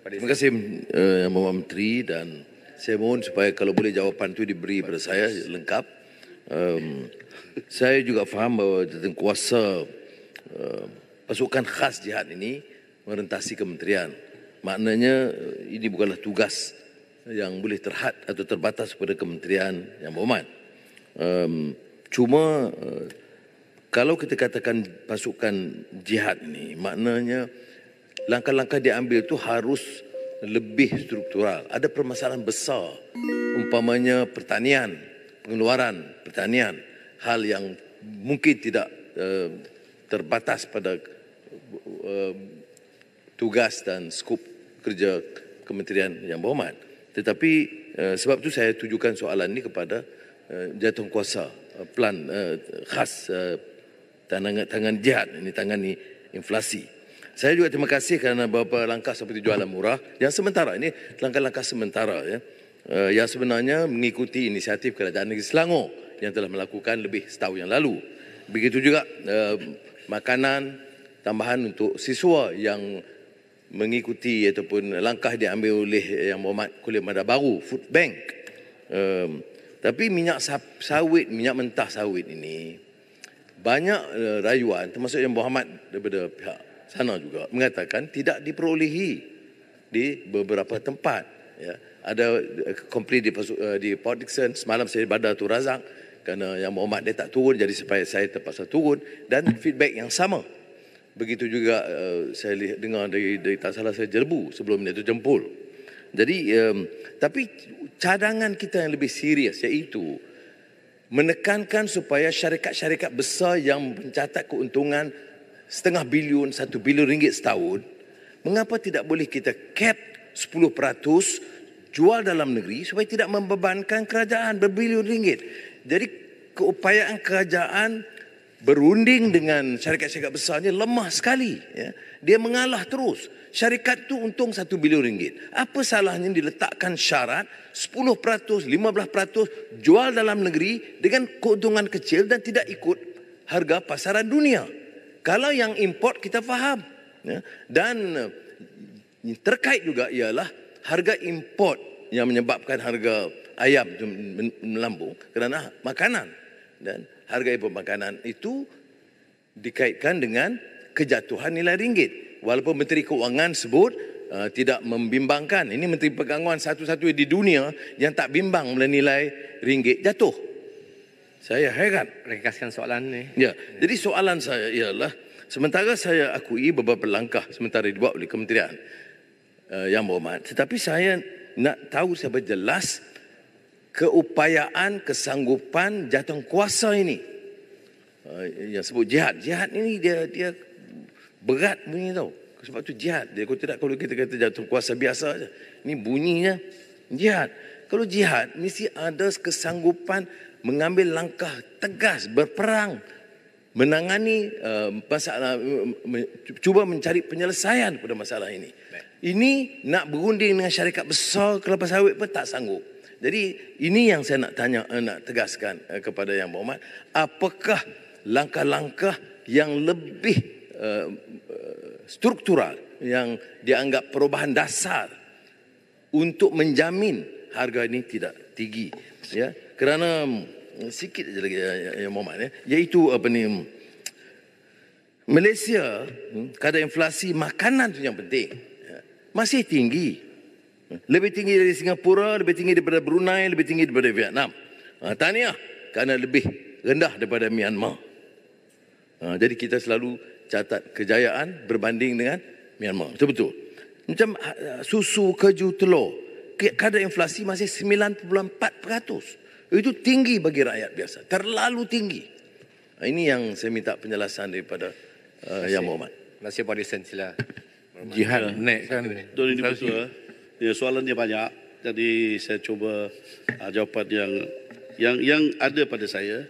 Terima kasih Yang Berhormat Menteri, dan saya mohon supaya kalau boleh jawapan itu diberi pada saya lengkap. Saya juga faham bahawa kuasa pasukan khas jihad ini merentasi kementerian. Maknanya ini bukanlah tugas yang boleh terhad atau terbatas pada kementerian Yang Berhormat. Cuma kalau kita katakan pasukan jihad ini, maknanya langkah-langkah diambil itu harus lebih struktural. Ada permasalahan besar, umpamanya pertanian, pengeluaran pertanian, hal yang mungkin tidak terbatas pada tugas dan skop kerja Kementerian Yang Berhormat. Tetapi sebab itu saya tujukan soalan ini kepada jawatankuasa plan khas tangan jihad ini, tangani inflasi. Saya juga terima kasih kerana beberapa langkah seperti jualan murah yang sementara ini, langkah-langkah sementara ya, yang sebenarnya mengikuti inisiatif Kerajaan Negeri Selangor yang telah melakukan lebih setahun yang lalu. Begitu juga makanan tambahan untuk siswa yang mengikuti ataupun langkah diambil oleh Yang Berhormat Kulit Mada Baru, Food Bank. Tapi minyak sawit, minyak mentah sawit ini banyak rayuan, termasuk Yang Berhormat daripada pihak sana juga mengatakan tidak diperolehi di beberapa tempat. Ya. Ada komplain di Port Dickson. Semalam saya Bandar Tun Razak kerana Yang Berhormat dia tak turun, jadi supaya saya terpaksa turun, dan feedback yang sama. Begitu juga saya dengar dari tak salah saya Jerbu sebelum itu Jempol. Jadi tapi cadangan kita yang lebih serius iaitu menekankan supaya syarikat-syarikat besar yang mencatat keuntungan 0.5 bilion, 1 bilion ringgit setahun, mengapa tidak boleh kita cap 10% jual dalam negeri supaya tidak membebankan kerajaan berbilion ringgit. Jadi keupayaan kerajaan berunding dengan syarikat-syarikat besar ni lemah sekali. Ya. Dia mengalah terus. Syarikat tu untung 1 bilion ringgit. Apa salahnya diletakkan syarat 10%, 15% jual dalam negeri dengan keuntungan kecil dan tidak ikut harga pasaran dunia. Kalau yang import kita faham. Ya. Dan terkait juga ialah harga import yang menyebabkan harga ayam melambung kerana makanan. Dan harga import makanan itu dikaitkan dengan kejatuhan nilai ringgit. Walaupun Menteri Keuangan sebut tidak membimbangkan. Ini Menteri Perdagangan satu-satunya di dunia yang tak bimbang bila nilai ringgit jatuh. Saya heran. Ringkaskan soalan ni. Ya, jadi soalan saya ialah, sementara saya akui beberapa langkah sementara dibuat oleh Kementerian Yang Berhormat, tetapi saya nak tahu secara jelas keupayaan, kesanggupan jawatankuasa ini. Yang sebut jihad. Jihad ini dia berat bunyi tau. Sebab tu jihad. Dia, kalau kita kata jawatankuasa biasa saja. Ini bunyinya jihad. Kalau jihad mesti ada kesanggupan mengambil langkah tegas, berperang, menangani masalah, cuba mencari penyelesaian pada masalah ini. Ini nak berunding dengan syarikat besar kelapa sawit pun tak sanggup. Jadi ini yang saya nak tanya, nak tegaskan kepada Yang Berhormat. Apakah langkah-langkah yang lebih struktural yang dianggap perubahan dasar untuk menjamin harga ini tidak tinggi, ya? Kerana sikit saja lagi Yang Berhormat, ya, iaitu apa ni, Malaysia kadar inflasi makanan tu yang penting, ya, masih tinggi. Lebih tinggi dari Singapura, lebih tinggi daripada Brunei, lebih tinggi daripada Vietnam. Tahniah kerana lebih rendah daripada Myanmar. Jadi kita selalu catat kejayaan berbanding dengan Myanmar. Betul-betul. Macam susu, keju, telur. Kadar inflasi masih 9.4%. Itu tinggi bagi rakyat biasa. Terlalu tinggi. Ini yang saya minta penjelasan daripada Yang Berhormat. Terima kasih Pak Disan, sila. Jihad naik kan. Tuan Ini Ketua, ya, soalan dia banyak. Jadi saya cuba jawapan yang ada pada saya.